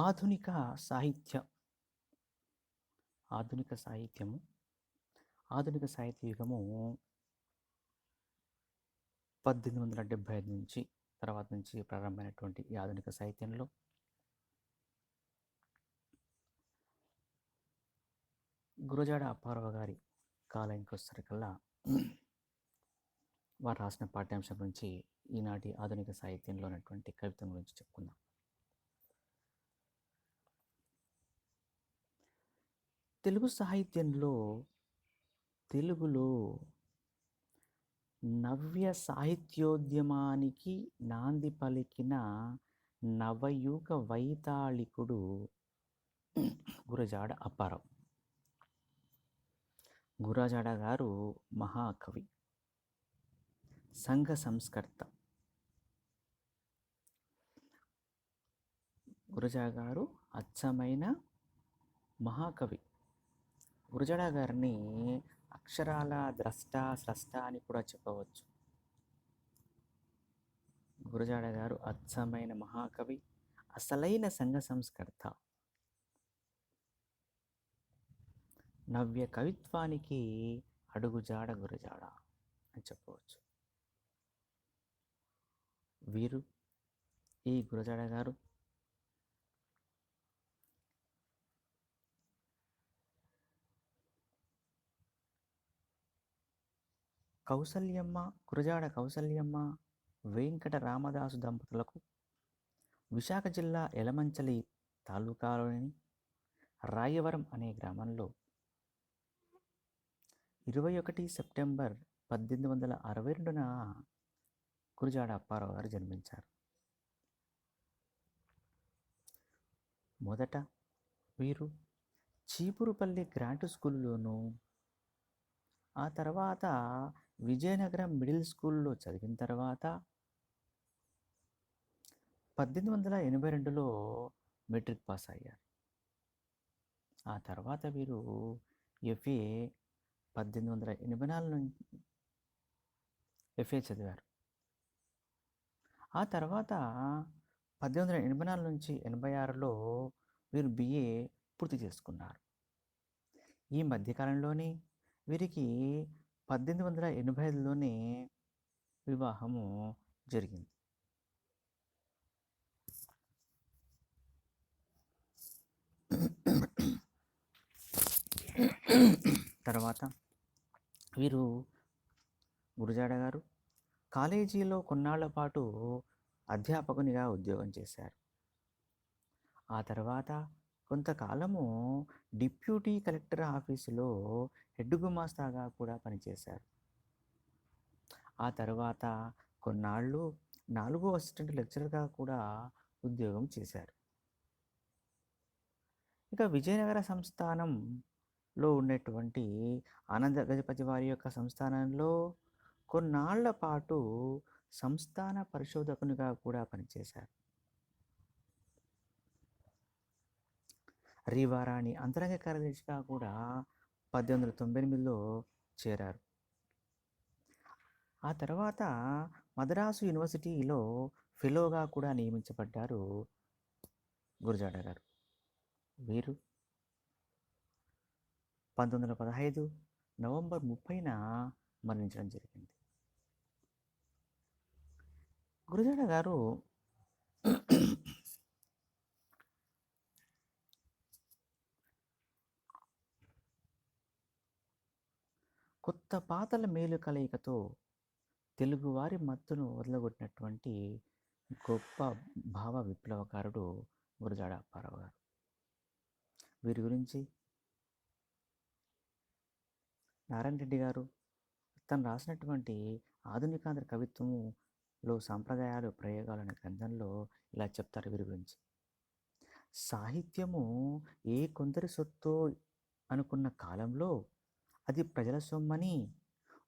ఆధునిక సాహిత్య ఆధునిక సాహిత్యము ఆధునిక సాహిత్య యుగము 1875 నుంచి తర్వాత నుంచి ప్రారంభమైనటువంటి ఈ ఆధునిక సాహిత్యంలో గురజాడ అప్పారావు గారి కాలానికి వచ్చేసరికల్లా వారు రాసిన పాఠ్యాంశం గురించి ఈనాటి ఆధునిక సాహిత్యంలో ఉన్నటువంటి కవిత్వం గురించి చెప్పుకుందాం. తెలుగు సాహిత్యంలో తెలుగులో నవ్య సాహిత్యోద్యమానికి నాంది పలికిన నవయుగ వైతాళికుడు గురజాడ అప్పారావు. గురజాడ గారు మహాకవి, సంఘ సంస్కర్త. గురజాడ గారు అచ్చమైన మహాకవి. గురజాడ గారిని అక్షరాల ద్రష్ట స్రష్ట అని కూడా చెప్పవచ్చు. గురజాడ గారు అచ్చమైన మహాకవి, అసలైన సంఘ సంస్కర్త. నవ్య కవిత్వానికి అడుగుజాడ గురజాడ అని చెప్పవచ్చు. వీరు ఈ గురజాడ గారు గురజాడ కౌసల్యమ్మ వెంకట రామదాసు దంపతులకు విశాఖ జిల్లా ఎలమంచలి తాలూకాలోని రాయవరం అనే గ్రామంలో 21 సెప్టెంబర్ 1862న గురజాడ అప్పారావు గారు జన్మించారు. మొదట వీరు చీపురుపల్లి గ్రాంట్ స్కూల్లోనూ, ఆ తర్వాత విజయనగరం మిడిల్ స్కూల్లో చదివిన తర్వాత 1882లో మెట్రిక్ పాస్ అయ్యారు. ఆ తర్వాత వీరు ఎఫ్ఏ 1884 నుంచి ఎఫ్ఏ చదివారు. ఆ తర్వాత 1884 నుంచి 86లో వీరు బిఏ పూర్తి చేసుకున్నారు. ఈ మధ్యకాలంలోనే వీరికి 1885లోనే వివాహము జరిగింది. తర్వాత వీరు గురజాడ గారు కాలేజీలో కొన్నాళ్ల పాటు అధ్యాపకునిగా ఉద్యోగం చేశారు. ఆ తర్వాత కొంతకాలము డిప్యూటీ కలెక్టర్ ఆఫీసులో హెడ్ గుమాస్తాగా కూడా పనిచేశారు. ఆ తర్వాత కొన్నాళ్ళు 4వ అసిస్టెంట్ లెక్చరర్గా కూడా ఉద్యోగం చేశారు. ఇక విజయనగర సంస్థానంలో ఉన్నటువంటి ఆనంద గజపతి వారి యొక్క సంస్థానంలో కొన్నాళ్ల పాటు సంస్థాన పరిశోధకునిగా కూడా పనిచేశారు. రీవారాణి అంతరంగ కార్యదర్శిగా కూడా 1898లో చేరారు. ఆ తర్వాత మద్రాసు యూనివర్సిటీలో ఫెలోగా కూడా నియమించబడ్డారు గురజాడ గారు. వీరు 1915 నవంబర్ 30న మరణించడం జరిగింది. గురజాడ గారు కొత్త పాతల మేలు కలయికతో తెలుగువారి మత్తును వదలగొట్టినటువంటి గొప్ప భావ విప్లవకారుడు గురజాడ అప్పారావు గారు. వీరి గురించి నారాయణ రెడ్డి గారు తను రాసినటువంటి ఆధునికాంధ్ర కవిత్వములో సాంప్రదాయాలు ప్రయోగాలు అనే గ్రంథంలో ఇలా చెప్తారు వీరి గురించి. సాహిత్యము ఏ కొందరి సొత్తు అనుకున్న కాలంలో అది ప్రజల సొమ్మని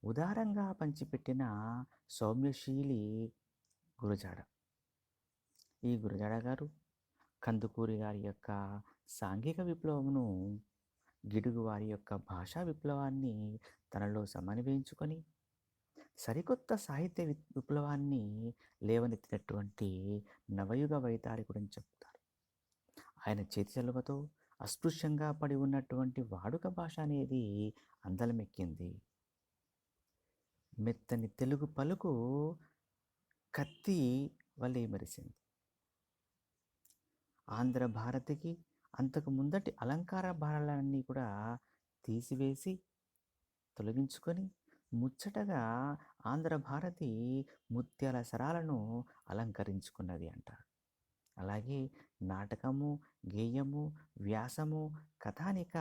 ఉదారంగా పంచిపెట్టిన సౌమ్యశీలి గురజాడ. ఈ గురజాడ గారు కందుకూరి గారి యొక్క సాంఘిక విప్లవమును, గిడుగు వారి యొక్క భాషా విప్లవాన్ని తనలో సమన్వయించుకొని సరికొత్త సాహిత్య విప్లవాన్ని లేవనెత్తినటువంటి నవయుగ వైతాళికుడని చెప్తారు. ఆయన చేతి చలువతో అస్పృశ్యంగా పడి ఉన్నటువంటి వాడుక భాష అనేది అందలమెక్కింది. మెత్తని తెలుగు పలుకు కత్తి వలె మెరిసింది. ఆంధ్ర భారతికి అంతకు ముందటి అలంకార భారాలన్నీ కూడా తీసివేసి తొలగించుకొని ముచ్చటగా ఆంధ్ర భారతి ముత్యాల సరాలను అలంకరించుకున్నది అంటారు. అలాగే నాటకము, గేయము, వ్యాసము, కథానిక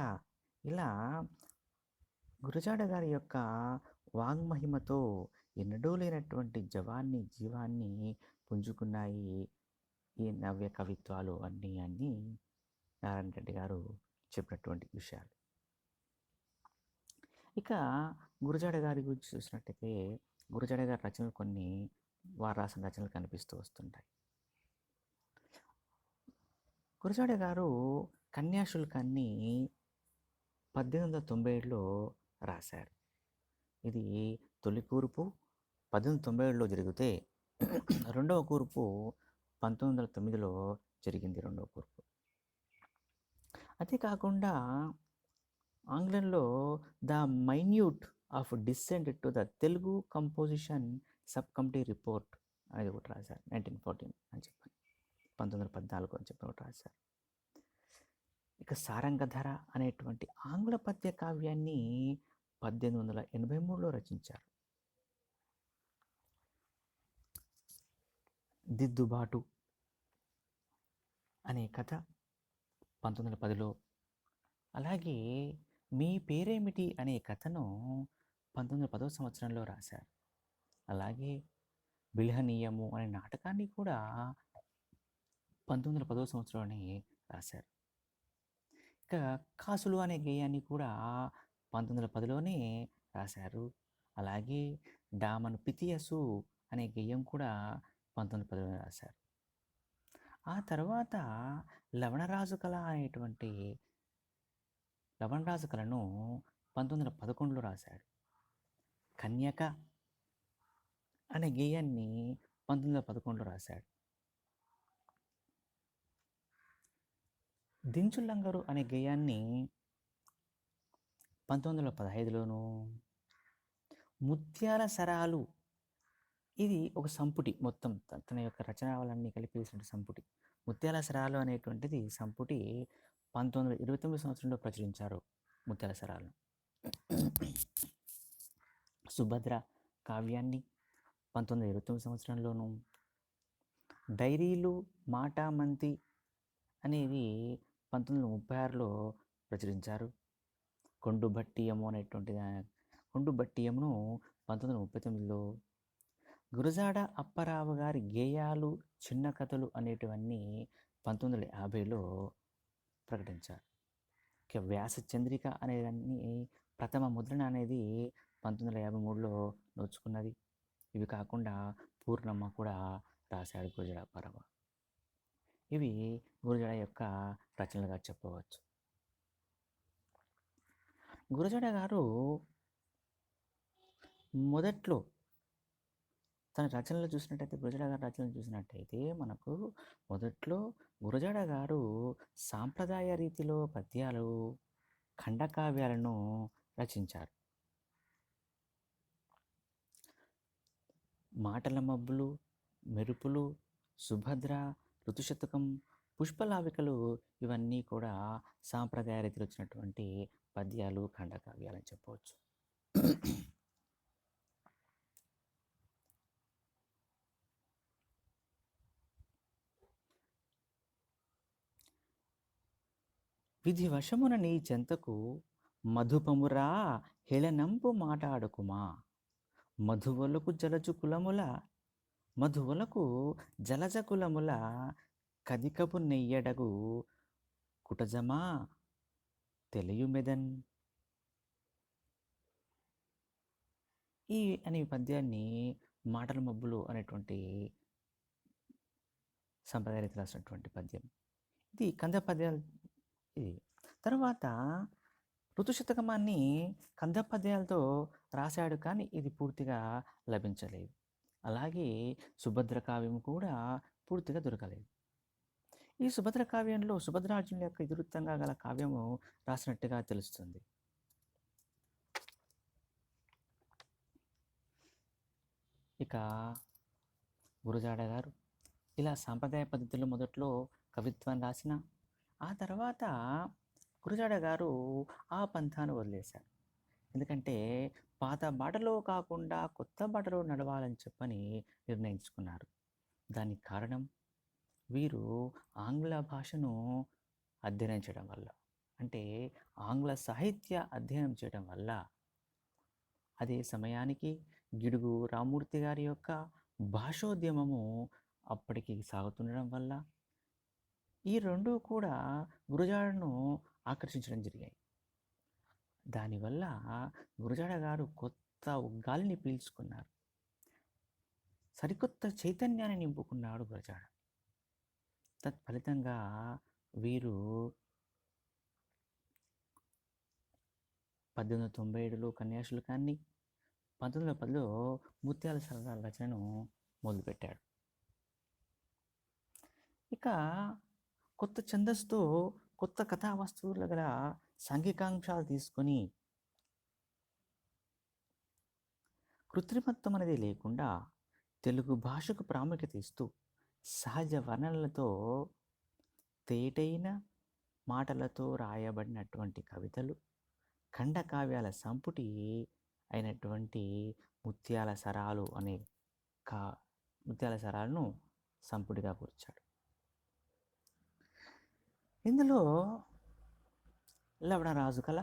ఇలా గురజాడ గారి యొక్క వాగ్మహిమతో ఎన్నడూ లేనటువంటి జీవాన్ని పుంజుకున్నాయి ఈ నవ్య కవిత్వాలు అన్నీ నారాయణ రెడ్డి గారు చెప్పినటువంటి విషయాలు. ఇక గురజాడ గారి గురించి చూసినట్టయితే గురజాడ గారి రచనలు కొన్ని వారు రాసిన రచనలు కనిపిస్తూ వస్తుంటాయి. గురజాడ గారు కన్యాశుల్కాన్ని 1897లో రాశారు. ఇది తొలి కూర్పు 1897లో జరిగితే రెండవ కూర్పు 1909లో జరిగింది. రెండవ కూర్పు అంతేకాకుండా ఆంగ్లంలో the minute of dissent to the Telugu composition sub committee report అనేది ఒకటి రాశారు. 1914 అని చెప్పాను, 1914 అని చెప్పి ఒకటి రాశారు. ఇక సారంగధర అనేటువంటి ఆంగ్ల పద్య కావ్యాన్ని 1883లో రచించారు. దిద్దుబాటు అనే కథ 1910లో, అలాగే మీ పేరేమిటి అనే కథను 1910వ సంవత్సరంలో రాశారు. అలాగే బిల్హనీయము అనే నాటకాన్ని కూడా 1910వ సంవత్సరంలోనే రాశారు. ఇక కాసులు అనే గేయాన్ని కూడా 1910లోనే రాశారు. అలాగే డామన్ పితియసు అనే గేయం కూడా 1910లోనే రాశారు. ఆ తర్వాత లవణరాజు కళను 1911లో రాశాడు. కన్యక అనే గేయాన్ని 1911లో రాశాడు. దించులంగరు అనే గేయాన్ని 1915లోను, ముత్యాల సరాలు ఇది ఒక సంపుటి, మొత్తం తన యొక్క రచనలన్నీ కలిపేసిన సంపుటి. ముత్యాల సరాలు అనేటువంటిది సంపుటి 1929 సంవత్సరంలో ప్రచురించారు ముత్యాల సరాలు. సుభద్ర కావ్యాన్ని 1929 సంవత్సరంలోను, డైరీలు మాటామంతి అనేది 1936లో ప్రచురించారు. కొండుబట్టియము కొండుబట్టియమును 1939లో, గురజాడ అప్పారావు గారి గేయాలు చిన్న కథలు అనేటివన్నీ 1950లో ప్రకటించారు. ఇక వ్యాస చంద్రిక అనేదాన్ని ప్రథమ ముద్రణ అనేది 1953లో నోచుకున్నది. ఇవి కాకుండా పూర్ణమ్మ కూడా రాశాడు గురజాడ అప్పారావు. ఇవి గురజాడ యొక్క రచనలుగా చెప్పవచ్చు. గురజాడ గారు మొదట్లో తన రచనలు చూసినట్టయితే మనకు మొదట్లో గురజాడ గారు సాంప్రదాయ రీతిలో పద్యాలు, ఖండకావ్యాలను రచించారు. మాటల మబ్బులు, మెరుపులు, సుభద్ర, ఋతుశతకం, పుష్పలావికలు ఇవన్నీ కూడా సాంప్రదాయ రీతిలో వచ్చినటువంటి పద్యాలు, ఖండకావ్యాలని చెప్పవచ్చు. విధి వశమున నీ చెంతకు మధుపమురా హేళనంపు మాటాడుకుమా, మధువులకు జలజ కులముల కదికపు నెయ్యడగు కుటజమా తెలియుమెదన్. ఈ అనే పద్యాన్ని మాటల మబ్బులు అనేటువంటి సంప్రదాయ రీతిలో రాసినటువంటి పద్యం. ఇది కంద పద్యాలు. ఇది తర్వాత ఋతుశతకమాన్ని కంద పద్యాలతో రాశాడు, కానీ ఇది పూర్తిగా లభించలేదు. అలాగే సుభద్ర కావ్యం కూడా పూర్తిగా దొరకలేదు. ఈ సుభద్ర కావ్యంలో సుభద్రార్జునుల యొక్క ఇతివృత్తంగా గల కావ్యము రాసినట్టుగా తెలుస్తుంది. ఇక గురజాడ గారు ఇలా సాంప్రదాయ పద్ధతిలో మొదట్లో కవిత్వం రాసిన ఆ తర్వాత గురజాడ గారు ఆ పంథాను వదిలేశారు. ఎందుకంటే పాత బాటలో కాకుండా కొత్త బాటలో నడవాలని చెప్పని నిర్ణయించుకున్నారు. దానికి కారణం వీరు ఆంగ్ల భాషను అధ్యయనం చేయడం వల్ల, అంటే ఆంగ్ల సాహిత్య అధ్యయనం చేయడం వల్ల, అదే సమయానికి గిడుగు రామూర్తి గారి యొక్క భాషోద్యమము అప్పటికి సాగుతుండడం వల్ల ఈ రెండు కూడా గురజాడను ఆకర్షించడం జరిగాయి. దానివల్ల గురజాడ గారు కొత్త గాలిని పీల్చుకున్నారు, సరికొత్త చైతన్యాన్ని నింపుకున్నాడు గురజాడ. తత్ఫలితంగా వీరు 1897లో కన్యాశుల్కాన్ని, 1910లో ముత్యాల సరదాల రచనను మొదలుపెట్టాడు. ఇక కొత్త ఛందస్సుతో కొత్త కథా వస్తువుల గల సాంఘికాంశాలు తీసుకొని కృత్రిమత్వం అనేది లేకుండా తెలుగు భాషకు ప్రాముఖ్యత ఇస్తూ సహజ వర్ణనలతో తేటైన మాటలతో రాయబడినటువంటి కవితలు, ఖండకావ్యాల సంపుటి అయినటువంటి ముత్యాల సరాలు అనే ముత్యాల సరాలను సంపుటిగా కూర్చాడు. ఇందులో లవణరాజు కళ,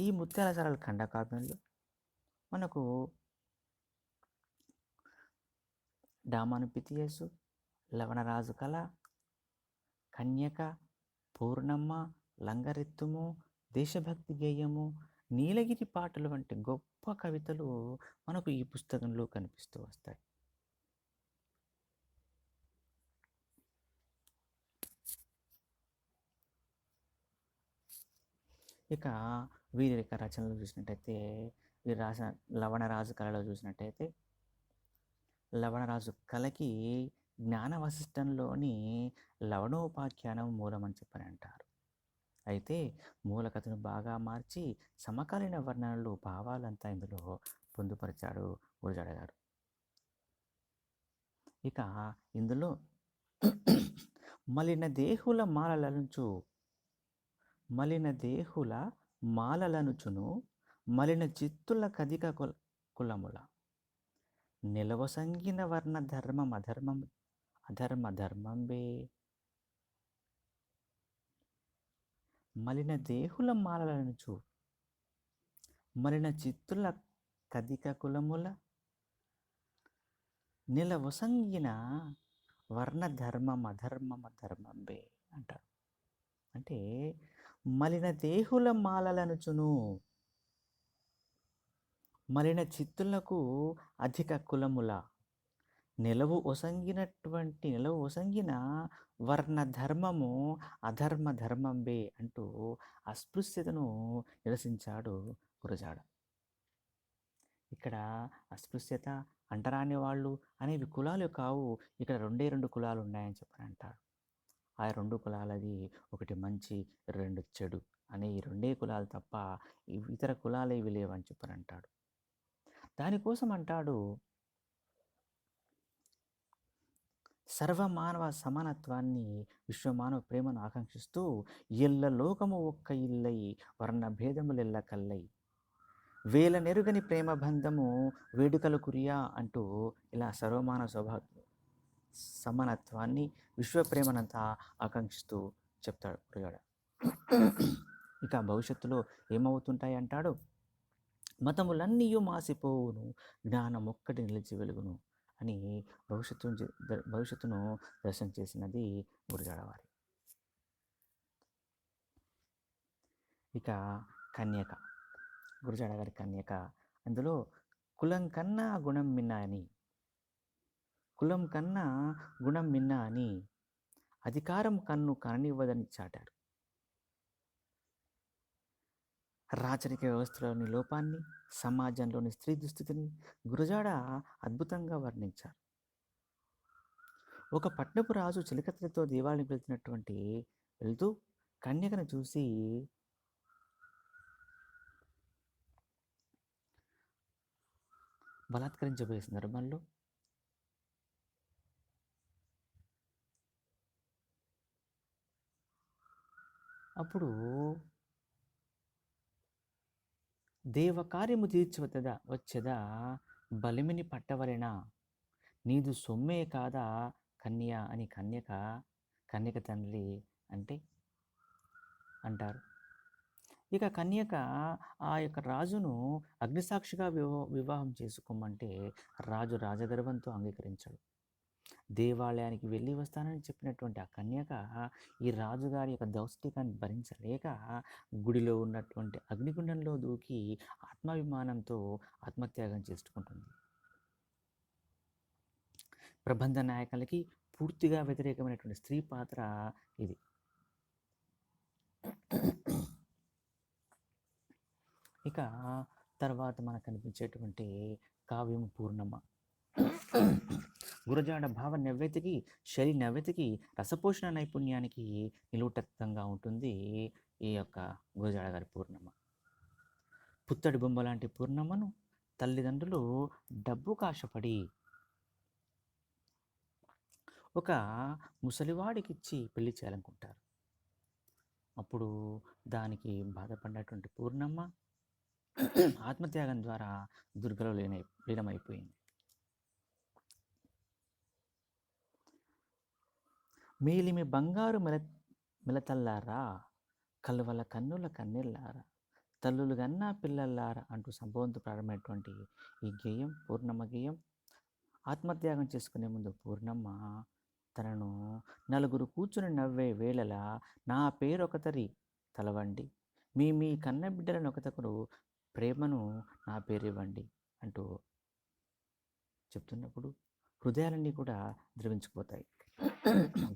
ఈ ముత్యాల సరాల ఖండకావ్యంలో మనకు డామాను పితియేసు, లవణరాజు కళ, కన్యక, పూర్ణమ్మ, లంగరెత్తుము, దేశభక్తి గేయము, నీలగిరి పాటలు వంటి గొప్ప కవితలు మనకు ఈ పుస్తకంలో కనిపిస్తూ వస్తాయి. ఇక వీరి యొక్క రచనలు చూసినట్టయితే, వీరు రాసిన లవణరాజు కళలో చూసినట్టయితే, లవణరాజు కళకి జ్ఞాన వశిష్టంలోని లవణోపాఖ్యానం మూలమని చెప్పని అంటారు. అయితే మూలకథను బాగా మార్చి సమకాలీన వర్ణనలు, భావాలంతా ఇందులో పొందుపరిచాడు గురజాడ గారు. ఇక ఇందులో మలిన దేహుల మాలలనుచు, మలిన దేహుల మాలలనుచును, మలిన చిత్తుల కదిక కులముల, నిలవసంగిన వర్ణ ధర్మం అధర్మం అధర్మ ధర్మంబే, మలిన దేహుల మాలలనుచు, మలిన చిత్తుల కదిక కులముల, నిలవసంగిన వర్ణ ధర్మం అధర్మం ధర్మంబే అంటారు. అంటే మలిన దేహుల మాలలనుచును, మలిన చిత్తులకు అధిక కులముల, నిలవు ఒసంగిన వర్ణ ధర్మము అధర్మ ధర్మంబే అంటూ అస్పృశ్యతను నిరసించాడు గురజాడ. ఇక్కడ అస్పృశ్యత, అంటరాని వాళ్ళు అనేవి కులాలు కావు, ఇక్కడ రెండు కులాలు ఉన్నాయని చెప్పని అంటారు. ఆ రెండు కులాలది ఒకటి మంచి, రెండు చెడు అనే ఈ రెండే కులాలు తప్ప ఇతర కులాలు ఇవి లేవని చెప్పని అంటాడు. దానికోసం అంటాడు, సర్వమానవ సమానత్వాన్ని, విశ్వమానవ ప్రేమను ఆకాంక్షిస్తూ ఎల్ల లోకము ఒక్క ఇల్లై వర్ణ భేదములెల్ల కల్లై వేల నెరుగని ప్రేమ బంధము వేడుకలు కురియా అంటూ ఇలా సర్వమానవ సమానత్వాన్ని, విశ్వప్రేమనంతా ఆకాంక్షిస్తూ చెప్తాడు గురజాడ. ఇక భవిష్యత్తులో ఏమవుతుంటాయి అంటాడు, మతములన్నీయు మాసిపోవును, జ్ఞానం ఒక్కటి నిలిచి వెలుగును అని భవిష్యత్తును దర్శనం చేసినది గురజాడ వారి. ఇక కన్యక, గురజాడ గారి కన్యక, అందులో కులం కన్నా గుణం మిన్న అని, కులం కన్నా గుణం మిన్న అని అధికారం కన్ను కననివ్వదని చాటారు. రాచరిక వ్యవస్థలోని లోపాన్ని, సమాజంలోని స్త్రీ దుస్థితిని గురజాడ అద్భుతంగా వర్ణించారు. ఒక పట్నపు రాజు చిలకత్తెలతో దేవాలయానికి వెళ్తూ కన్యకను చూసి బలాత్కరించబోయే సందర్భంలో అప్పుడు దేవకార్యము వచ్చేదా బలిమిని పట్టవలెనా, నీదు సొమ్మే కాదా కన్య అని కన్యక తండ్రి అంటే అంటారు. ఇక కన్యక ఆ యొక్క రాజును అగ్నిసాక్షిగా వివాహం చేసుకోమంటే రాజు రాజగర్వంతో అంగీకరించాడు. దేవాలయానికి వెళ్ళి వస్తానని చెప్పినటువంటి ఆ కన్యక ఈ రాజుగారి యొక్క దౌష్టికాన్ని భరించలేక గుడిలో ఉన్నటువంటి అగ్నిగుండంలో దూకి ఆత్మాభిమానంతో ఆత్మత్యాగం చేసుకుంటుంది. ప్రబంధ నాయకులకి పూర్తిగా వ్యతిరేకమైనటువంటి స్త్రీ పాత్ర ఇది. ఇక తర్వాత మనకు కనిపించేటువంటి కావ్యం పూర్ణమ. గురజాడ భావ నవ్యతకి, శైలి నవ్యతకి, రసపోషణ నైపుణ్యానికి నిలువుటత్తంగా ఉంటుంది ఈ యొక్క గురజాడ గారి పూర్ణమ. పుత్తడి బొమ్మ లాంటి పూర్ణమను తల్లిదండ్రులు డబ్బుకు ఆశపడి ఒక ముసలివాడికిచ్చి పెళ్లి చేయాలనుకుంటారు. అప్పుడు దానికి బాధపడినటువంటి పూర్ణమ్మ ఆత్మత్యాగం ద్వారా దుర్గలో లీనమైపోయింది. మేలిమి బంగారు మిలతల్లారా, కలువల కన్నుల కన్నెల్లారా, తల్లులు గన్నా పిల్లల్లారా అంటూ సంబోధనతో ప్రారంభమైనటువంటి ఈ గేయం పూర్ణమ్మ గేయం. ఆత్మత్యాగం చేసుకునే ముందు పూర్ణమ్మ తనను నలుగురు కూర్చుని నవ్వే వేళలా నా పేరొకతరి తలవండి, మీ కన్న బిడ్డలను ఒకతకుడు ప్రేమను నా పేరివ్వండి అంటూ చెప్తున్నప్పుడు హృదయాలన్నీ కూడా ద్రవించిపోతాయి.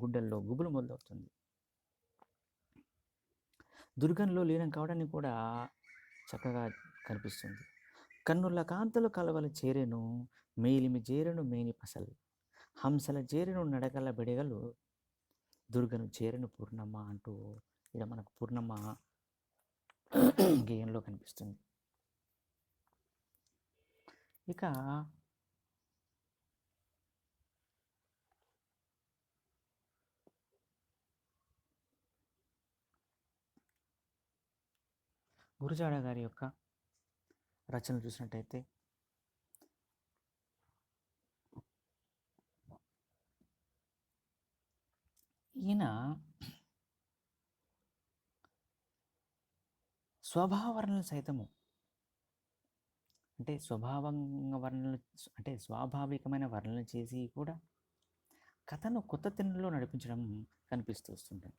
గుడ్డల్లో గుబులు మొదలవుతుంది. దుర్గంలో లీనం కావడానికి కూడా చక్కగా కనిపిస్తుంది. కన్నుల కాంతలు కలవల చేరెను, మేలిమి చేరెను మేని పసలు, హంసల చేరెను నడకల బెడగలు, దుర్గను చేరెను పూర్ణమ్మ అంటూ ఇక్కడ మనకు పూర్ణమ్మ గేయంలో కనిపిస్తుంది. ఇక గురజాడ గారి యొక్క రచనలు చూసినట్టయితే ఈయన స్వభావ వర్ణనలు సైతము అంటే స్వాభావికమైన వర్ణనలు చేసి కూడా కథను కొత్త తిన్నులో నడిపించడం కనిపిస్తూ వస్తుంటుంది.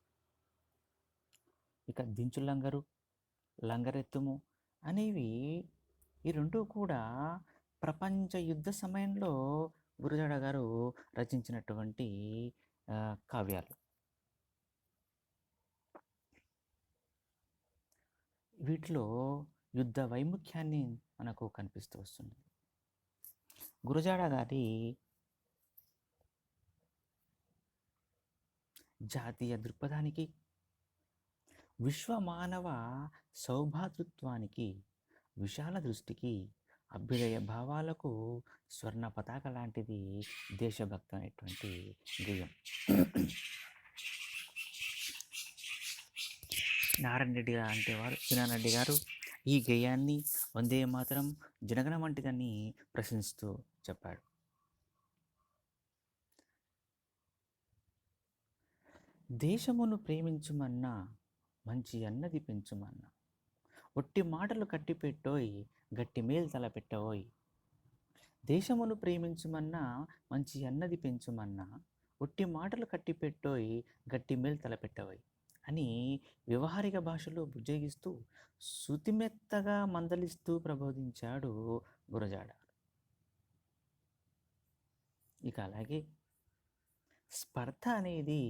ఇక దించు లంగరు, లంగరెత్తుము అనేవి ఈ రెండూ కూడా ప్రపంచ యుద్ధ సమయంలో గురజాడ గారు రచించినటువంటి కావ్యాలు. వీటిలో యుద్ధ వైముఖ్యాన్ని మనకు కనిపిస్తూ వస్తుంది. గురజాడ గారి జాతీయ దృక్పథానికి, విశ్వమానవ సౌభాతృత్వానికి, విశాల దృష్టికి, అభ్యుదయ భావాలకు స్వర్ణ పతాక లాంటిది దేశభక్తి అనేటువంటి గేయం. నారాయణ రెడ్డి అంటే వారు చిన్నారెడ్డి గారు ఈ గేయాన్ని వందే మాతరం జనగణ వంటిదని ప్రశంసిస్తూ చెప్పాడు. దేశమును ప్రేమించుమన్నా, మంచి అన్నది పెంచుమన్నా, ఒట్టి మాటలు కట్టిపెట్టోయ్, గట్టి మేలు తలపెట్టవోయ్. దేశమును ప్రేమించుమన్నా, మంచి అన్నది పెంచుమన్నా, ఒట్టి మాటలు కట్టిపెట్టోయ్, గట్టి మేలు తలపెట్టవోయ్ అని వ్యవహారిక భాషలో బుజ్జగిస్తూ శృతిమెత్తగా మందలిస్తూ ప్రబోధించాడు గురజాడ. ఇక అలాగే స్పర్ధ అనేది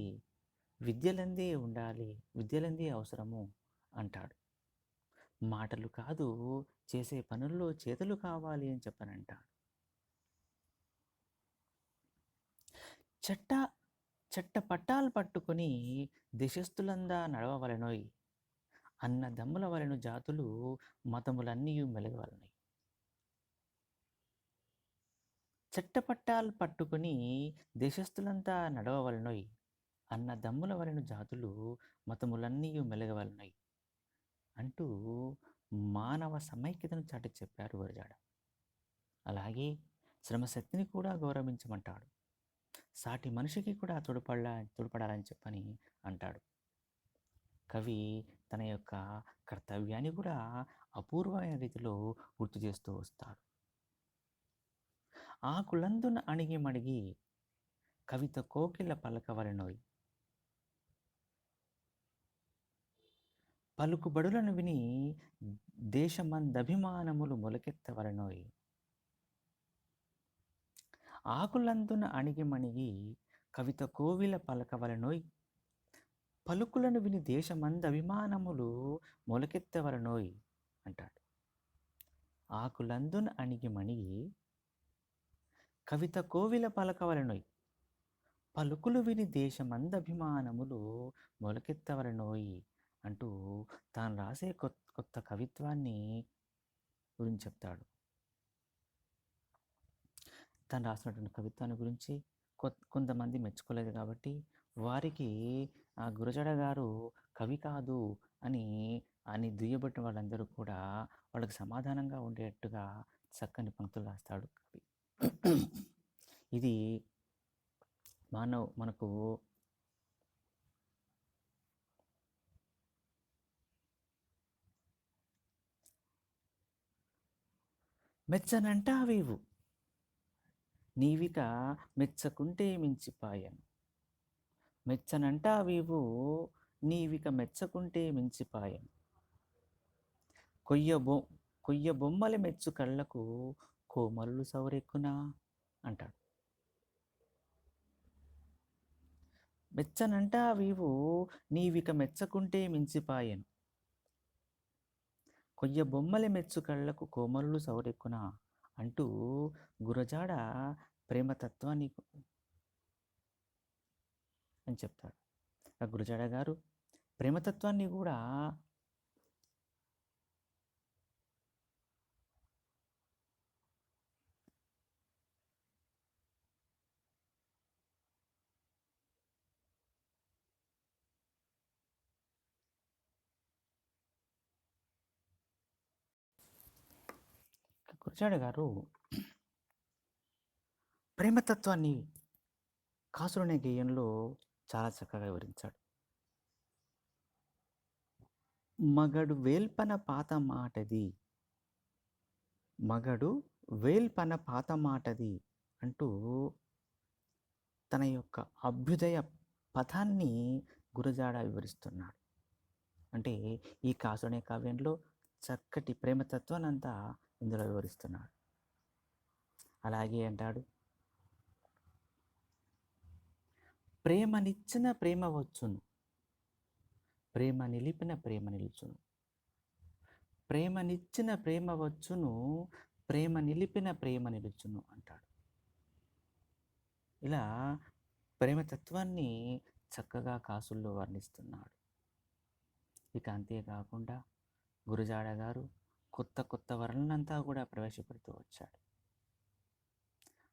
విద్యలందే ఉండాలి, విద్యలందే అవసరము అంటాడు. మాటలు కాదు, చేసే పనుల్లో చేతులు కావాలి అని చెప్పనంటాడు. చెట్టపట్టాలు పట్టుకొని దేశస్థులందా నడవవలెనోయ్, అన్నదమ్ముల వలెను జాతులు మతములన్నీయు మెలగవలెనోయ్. చెట్టపట్టాలు పట్టుకొని దేశస్థులంతా నడవవలెనోయ్, అన్నదమ్ముల వలెను జాతులు మతములన్నీయు మెలగవలెనోయ్ అంటూ మానవ సమైక్యతను చాటి చెప్పారు గురజాడ. అలాగే శ్రమశక్తిని కూడా గౌరవించమంటాడు. సాటి మనిషికి కూడా తోడ్పడాలని చెప్పని అంటాడు. కవి తన యొక్క కర్తవ్యాన్ని కూడా అపూర్వమైన రీతిలో గుర్తు చేస్తూ వస్తాడు. ఆకులందున అణిగి మణిగి కవిత కోకిల పలకవలెనోయ్, పలుకుబడులను విని దేశమందభిమానములు మొలకెత్తవలెనోయ్. ఆకులందున అణిగి మణిగి కవిత కోవిల పలకవలెనోయ్, పలుకులను విని దేశమందభిమానములు మొలకెత్తవలెనోయ్ అంటాడు. ఆకులందున అణిగి మణిగి కవిత కోవిల పలకవలెనోయ్, పలుకులు విని దేశమందభిమానములు మొలకెత్తవలెనోయ్ అంటూ తాను రాసే కొత్త కవిత్వాన్ని గురించి చెప్తాడు. తను రాసినటువంటి కవిత్వాన్ని గురించి కొంతమంది మెచ్చుకోలేదు కాబట్టి వారికి ఆ గురజాడ గారు కవి కాదు అని దుయ్యబట్టిన వాళ్ళందరూ కూడా వాళ్ళకి సమాధానంగా ఉండేట్టుగా చక్కని పంక్తులు రాస్తాడు కవి. ఇది మనకు మెచ్చనంటావేవు నీవిక మెచ్చకుంటే మించిపాయను, మెచ్చనంటావేవు నీవిక మెచ్చకుంటే మించిపాయను, కొయ్య బొమ్మల మెచ్చు కళ్ళకు కోమరులు సౌరెక్కునా అంటాడు. మెచ్చనంటావేవు నీవిక మెచ్చకుంటే మించిపాయను, కొయ్య బొమ్మల మెచ్చు కళ్ళకు కోమరులు సౌరెక్కునా అంటూ గురజాడ ప్రేమతత్వాన్ని అని చెప్తాడు. గురజాడ గారు ప్రేమతత్వాన్ని కూడా గురజాడ గారు ప్రేమతత్వాన్ని కాసులనే గేయంలో చాలా చక్కగా వివరించాడు. మగడు వేల్పన పాత మాటది, మగడు వేల్పన పాత మాటది అంటూ తన యొక్క అభ్యుదయ పథాన్ని గురజాడ వివరిస్తున్నాడు. అంటే ఈ కాసులనే కావ్యంలో చక్కటి ప్రేమతత్వాన్ని అంతా ఇందులో వివరిస్తున్నాడు. అలాగే అంటాడు, ప్రేమనిచ్చిన ప్రేమ వచ్చును, ప్రేమ నిలిపిన ప్రేమ నిలుచును, ప్రేమనిచ్చిన ప్రేమ వచ్చును, ప్రేమ నిలిపిన ప్రేమ నిలుచును అంటాడు. ఇలా ప్రేమతత్వాన్ని చక్కగా కాసుల్లో వర్ణిస్తున్నాడు. ఇక అంతేకాకుండా గురజాడ గారు కొత్త వర్ణనంతా కూడా ప్రవేశపెడుతూ వచ్చాడు.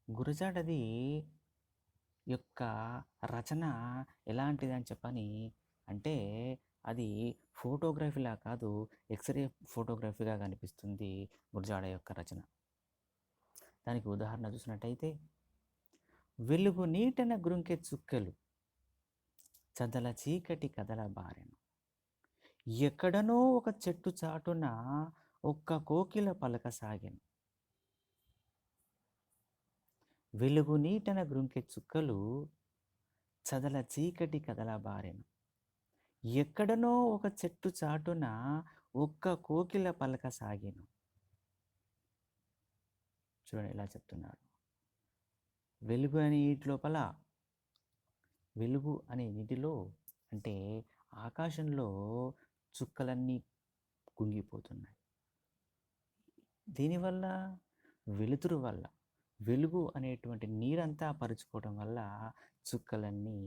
గురజాడది యొక్క రచన ఎలాంటిది అని చెప్పని అంటే అది ఫోటోగ్రఫీలా కాదు, ఎక్స్రే ఫోటోగ్రఫీగా కనిపిస్తుంది గురజాడ యొక్క రచన. దానికి ఉదాహరణ చూసినట్టయితే, వెలుగు నీటన గురుంకె చుక్కలు చదల చీకటి కదల బారెను, ఎక్కడనో ఒక చెట్టు చాటున ఒక్క కోకిల పలక సాగెను, వెలుగు నీటన గురుంకె చుక్కలు చదల చీకటి కదల బారెను, ఎక్కడనో ఒక చెట్టు చాటున ఒక్క కోకిల పలక సాగెను. చూడండి ఎలా చెప్తున్నారు. వెలుగు అనే నీటి లోపల, వెలుగు అనే నీటిలో అంటే ఆకాశంలో చుక్కలన్నీ కుంగిపోతున్నాయి. దీనివల్ల వెలుతురు వల్ల, వెలుగు అనేటువంటి నీరంతా పరుచుకోవడం వల్ల చుక్కలన్నీ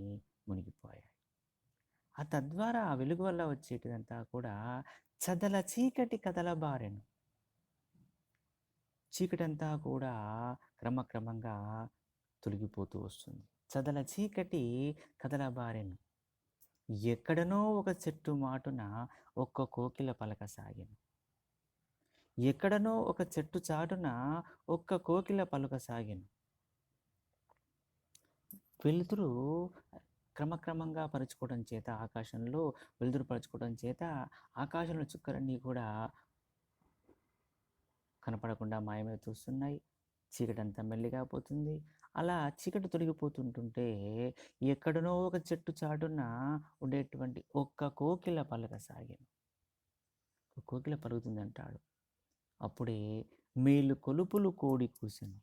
మునిగిపోయాయి. ఆ తద్వారా ఆ వెలుగు వల్ల వచ్చేటిదంతా కూడా చదల చీకటి కదలబారెను. చీకటంతా కూడా క్రమక్రమంగా తొలగిపోతూ వస్తుంది. చదల చీకటి కదలబారెను. ఎక్కడనో ఒక చెట్టు మాటున ఒక్క కోకిల పలకసాగెను. ఎక్కడనో ఒక చెట్టు చాటున ఒక్క కోకిల పలుకసాగెను. వెలుతురు క్రమక్రమంగా పరుచుకోవడం చేత ఆకాశంలో వెలుతురు పరుచుకోవడం చేత ఆకాశంలో చుక్కలన్నీ కూడా కనపడకుండా మాయమవుతూస్తున్నాయి. చీకటంతా మెల్లిగా పోతుంది. అలా చీకటి తొలగిపోతుంటుంటే ఎక్కడనో ఒక చెట్టు చాటున ఉండేటువంటి ఒక్క కోకిల పలకసాగెను. కోకిల పలుకుతుందంటాడు. అప్పుడే మేలు కొలుపులు కోడి కూసెను.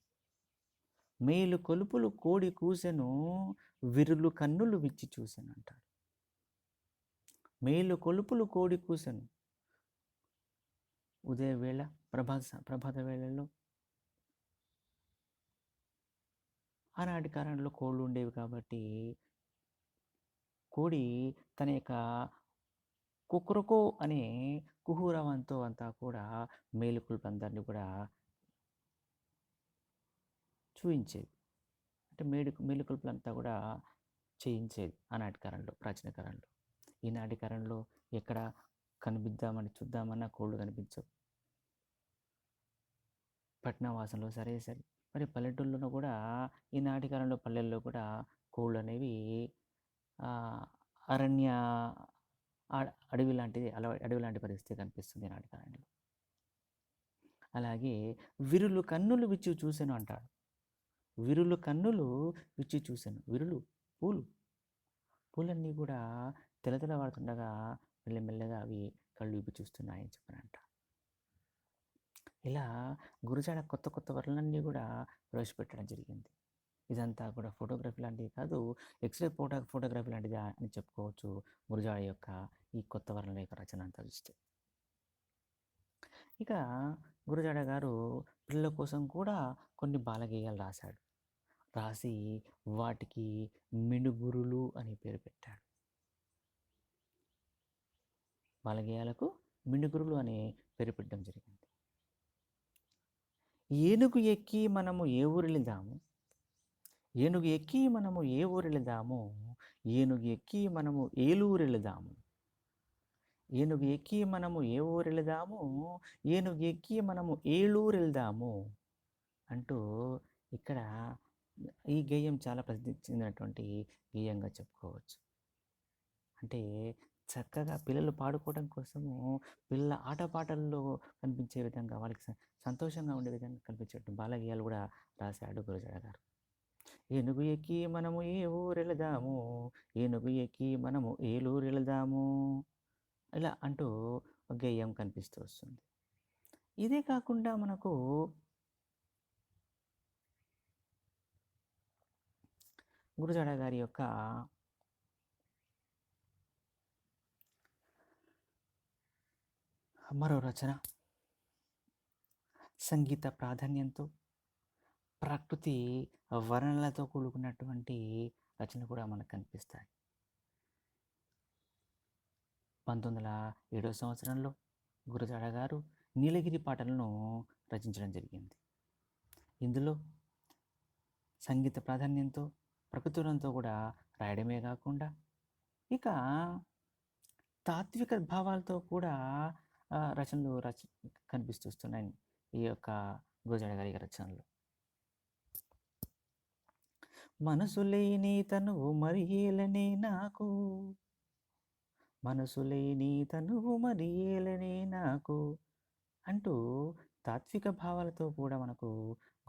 మేలు కొలుపులు కోడి కూసెను, విరులు కన్నులు విచ్చి చూసెను అంటాడు. మేలు కొలుపులు కోడి కూసెను. ఉదయ వేళ ప్రభాత వేళల్లో ఆనాటి కాలంలో కోళ్ళు ఉండేవి కాబట్టి కోడి తన యొక్క కుక్రకో అనే కుహూరవంతో అంతా కూడా మేలుకొలుపందరినీ కూడా చూయించేది. అంటే మేలుకొలుపులంతా కూడా చేయించేది ఆనాటి కాలంలో, ప్రాచీన కాలంలో. ఈనాటి కాలంలో ఎక్కడ చూద్దామన్నా కోళ్ళు కనిపించవు. పట్టణవాసంలో సరే సరే, మరి పల్లెటూళ్ళలో కూడా ఈనాటి కాలంలో పల్లెల్లో కూడా కోళ్ళు అనేవి అరణ్య అడవి లాంటి పరిస్థితి కనిపిస్తుంది ఈనాటి కాలంలో. అలాగే విరులు కన్నులు విచ్చి చూసెను అంటాడు. విరులు కన్నులు విచ్చి చూసెను. విరులు పూలన్నీ కూడా తెలతెలవాడుతుండగా మెల్లమెల్లగా అవి కళ్ళు విప్పి చూస్తున్నాయని చెప్పనంట. ఇలా గురజాడ కొత్త కొత్త వర్ణలన్నీ కూడా ప్రవేశపెట్టడం జరిగింది. ఇదంతా కూడా ఫోటోగ్రఫీ లాంటిది కాదు, ఎక్స్రే ఫోటోగ్రఫీ లాంటిదా అని చెప్పుకోవచ్చు గురజాడ యొక్క ఈ కొత్త వర్ణల యొక్క రచన అంతా చూస్తే. ఇక గురజాడ గారు పిల్లల కోసం కూడా కొన్ని బాలగేయాలు రాశాడు. రాసి వాటికి మినుగురులు అనే పేరు పెట్టాడు. బాలగేయాలకు మినుగురులు అనే పేరు పెట్టడం జరిగింది. ఏనుగు ఎక్కి మనము ఏ ఊరెళదాము, ఏనుగు ఎక్కి మనము ఏ ఊరెళదాము, ఏనుగు ఎక్కి మనము ఏలూరెళదాము, ఏనుగు ఎక్కి మనము ఏ ఊరెళదాము, ఏనుగు ఎక్కి మనము ఏలూరెళదాము అంటూ ఇక్కడ ఈ గేయం చాలా ప్రసిద్ధి చెందినటువంటి గేయంగా చెప్పుకోవచ్చు. అంటే చక్కగా పిల్లలు పాడుకోవడం కోసము పిల్లల ఆటపాటల్లో కనిపించే విధంగా వాళ్ళకి సంతోషంగా ఉండే విధంగా కనిపించేట్టు బాలగేయాలు కూడా రాశాడు గురజాడ గారు. ఏనుగు ఎక్కి మనము ఏ ఊరెళదాము, ఏనుగు ఎక్కి మనము ఏలూరెళదాము ఇలా అంటూ గేయం కనిపిస్తూ వస్తుంది. ఇదే కాకుండా మనకు గురజాడ గారి యొక్క మరో రచన సంగీత ప్రాధాన్యంతో ప్రకృతి వర్ణనలతో కూడుకున్నటువంటి రచన కూడా మనకు కనిపిస్తాయి. 1907 సంవత్సరంలో గురజాడ గారు నీలగిరి పాటలను రచించడం జరిగింది. ఇందులో సంగీత ప్రాధాన్యంతో ప్రకృతితో కూడా రాయడమే కాకుండా ఇక తాత్విక భావాలతో కూడా రచనలు కనిపిస్తున్నాయి ఈ యొక్క గురజాడ గారి రచనలు. మనసు లేని తనువు మరి ఏలనే నాకు, మనసు లేని తనువు మరి ఏలనే నాకు అంటూ తాత్విక భావాలతో కూడా మనకు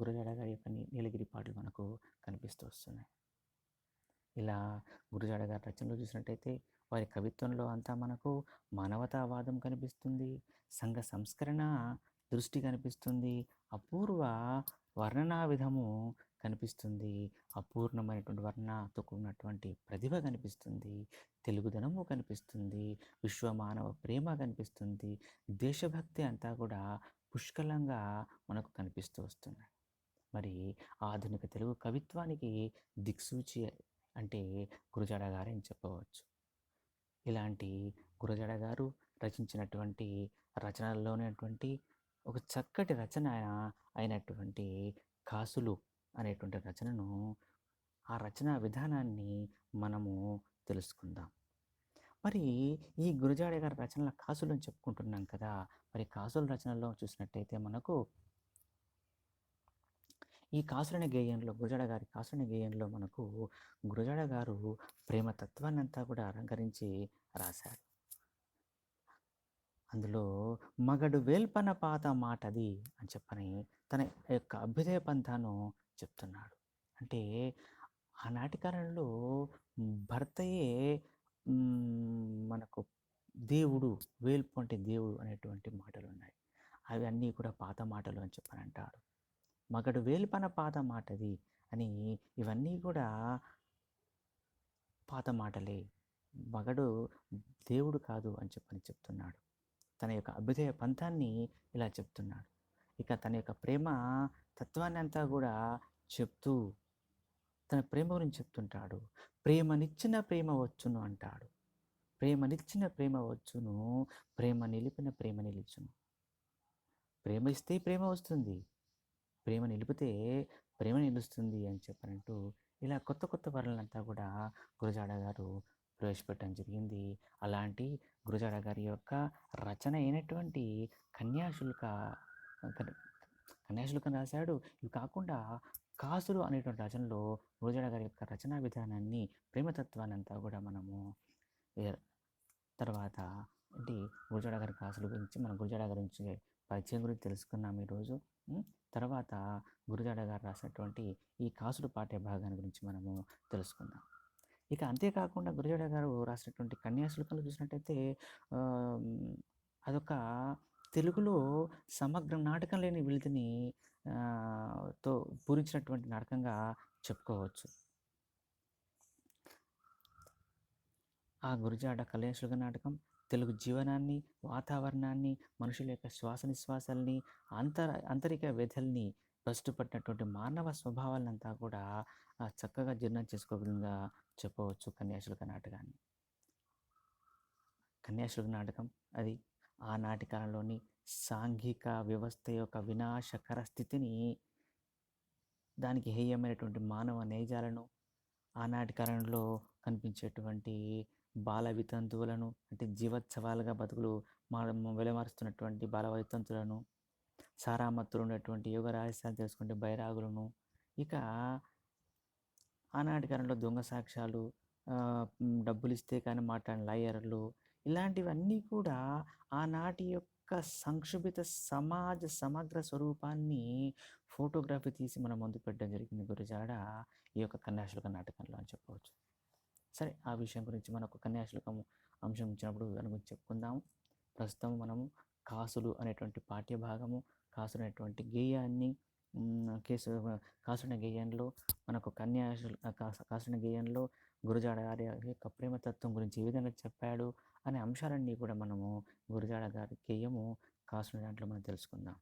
గురజాడ గారి యొక్క నీలగిరి పాటలు మనకు కనిపిస్తూ వస్తున్నాయి. ఇలా గురజాడ గారి రచనలు చూసినట్టయితే వారి కవిత్వంలో అంతా మనకు మానవతావాదం కనిపిస్తుంది, సంఘ సంస్కరణ దృష్టి కనిపిస్తుంది, అపూర్వ వర్ణనా విధము కనిపిస్తుంది, అపూర్ణమైనటువంటి వర్ణతో కూడినటువంటి ప్రతిభ కనిపిస్తుంది, తెలుగుదనము కనిపిస్తుంది, విశ్వమానవ ప్రేమ కనిపిస్తుంది, దేశభక్తి అంతా కూడా పుష్కలంగా మనకు కనిపిస్తూ వస్తున్నాయి. మరి ఆధునిక తెలుగు కవిత్వానికి దిక్సూచి అంటే గురజాడ గారని చెప్పవచ్చు. ఇలాంటి గురజాడ గారు రచించినటువంటి రచనల్లోనేటువంటి ఒక చక్కటి రచన అయినటువంటి కాసులు అనేటువంటి రచనను, ఆ రచనా విధానాన్ని మనము తెలుసుకుందాం. మరి ఈ గురజాడ గారి రచనల కాసులు అని చెప్పుకుంటున్నాం కదా. మరి కాసుల రచనల్లో చూసినట్టయితే మనకు ఈ కాసులనే గేయంలో, గురజాడ గారి కాసులనే గేయంలో మనకు గురజాడ గారు ప్రేమ తత్వాన్ని అంతా కూడా అలంకరించి రాశారు. అందులో మగడు వేల్పన పాత మాటది అని చెప్పని తన యొక్క అభ్యుదయ పంథాను చెప్తున్నాడు. అంటే ఆనాటి కాలంలో భర్తయే మనకు దేవుడు, వేల్పు అంటే దేవుడు అనేటువంటి మాటలు ఉన్నాయి. అవి అన్నీ కూడా పాత మాటలు అని చెప్పని అంటాడు. మగడు వేల్పన పాత మాటది అని, ఇవన్నీ కూడా పాత మాటలే, మగడు దేవుడు కాదు అని చెప్పని చెప్తున్నాడు. తన యొక్క అభ్యుదయ పంథాన్ని ఇలా చెప్తున్నాడు. ఇక తన యొక్క ప్రేమ తత్వాన్ని అంతా కూడా చెప్తూ తన ప్రేమ గురించి చెప్తుంటాడు. ప్రేమనిచ్చిన ప్రేమ వచ్చును అంటాడు. ప్రేమనిచ్చిన ప్రేమ వచ్చును, ప్రేమ నిలిపిన ప్రేమ నిలుచును. ప్రేమ ఇస్తే ప్రేమ వస్తుంది, ప్రేమ నిలిపితే ప్రేమ నిలుస్తుంది అని చెప్పనంటూ ఇలా కొత్త కొత్త వర్ణలంతా కూడా గురజాడ గారు ప్రవేశపెట్టడం జరిగింది. అలాంటి గురజాడ గారి యొక్క రచన అయినటువంటి కన్యాశుల్క కన్యాశుల్కం రాశాడు. ఇవి కాకుండా కాసులు అనేటువంటి రచనలో గురజాడ గారి యొక్క రచనా విధానాన్ని, ప్రేమతత్వాన్ని అంతా కూడా మనము తర్వాత అంటే గురజాడ గారి కాసుల గురించి, మనం గురజాడ గారి గురించి పరిచయం గురించి తెలుసుకున్నాం ఈరోజు. తర్వాత గురజాడ గారు రాసినటువంటి ఈ కాసులు పాఠ్య భాగాన్ని గురించి మనము తెలుసుకుందాం. ఇక అంతేకాకుండా గురజాడ గారు రాసినటువంటి కన్యాశుల్కంలో చూసినట్టయితే అదొక తెలుగులో సమగ్ర నాటకం లేని వెలితిని తో పూరించినటువంటి నాటకంగా చెప్పుకోవచ్చు. ఆ గురజాడ కన్యాశుల్క నాటకం తెలుగు జీవనాన్ని, వాతావరణాన్ని, మనుషుల యొక్క శ్వాస నిశ్వాసాలని, ఆంతరిక వ్యధల్ని, ప్రస్తుపట్టినటువంటి మానవ స్వభావాలంతా కూడా చక్కగా జీర్ణం చేసుకోగలంగా చెప్పవచ్చు కన్యాశుల్క నాటకాన్ని. కన్యాశుల్క నాటకం అది ఆనాటి కాలంలోని సాంఘిక వ్యవస్థ యొక్క వినాశకర స్థితిని, దానికి హేయమైనటువంటి మానవ నైజాలను, ఆనాటి కాలంలో కనిపించేటువంటి బాల వితంతువులను, అంటే జీవోత్సవాలుగా బతుకులు వెలమారుస్తున్నటువంటి బాల వితంతువులను, సారామత్తులు ఉన్నటువంటి యోగ రహస్యాలు తెలుసుకుంటే బైరాగులను, ఇక ఆనాటి కాలంలో దొంగ సాక్ష్యాలు, డబ్బులు ఇస్తే కానీ మాట్లాడిన లాయర్లు, ఇలాంటివన్నీ కూడా ఆనాటి యొక్క సంక్షుభిత సమాజ సమగ్ర స్వరూపాన్ని ఫోటోగ్రఫీ తీసి మనం ముందు పెట్టడం జరిగింది గురజాడ ఈ యొక్క కన్యాశుల్క నాటకంలో అని చెప్పవచ్చు. సరే, ఆ విషయం గురించి మనకు కన్యాశుల్కం అంశం ఇచ్చినప్పుడు దాని గురించి చెప్పుకుందాము. ప్రస్తుతం మనము కాసులు అనేటువంటి పాఠ్య భాగము, కాసులు అనేటువంటి గేయాన్ని కాసుల గేయంలో మనకు కాసుల గేయంలో గురజాడ గారి యొక్క ప్రేమతత్వం గురించి ఏ విధంగా చెప్పాడు అనే అంశాలన్నీ కూడా మనము గురజాడ గారి గేయము కాసుల దాంట్లో మనం తెలుసుకుందాం.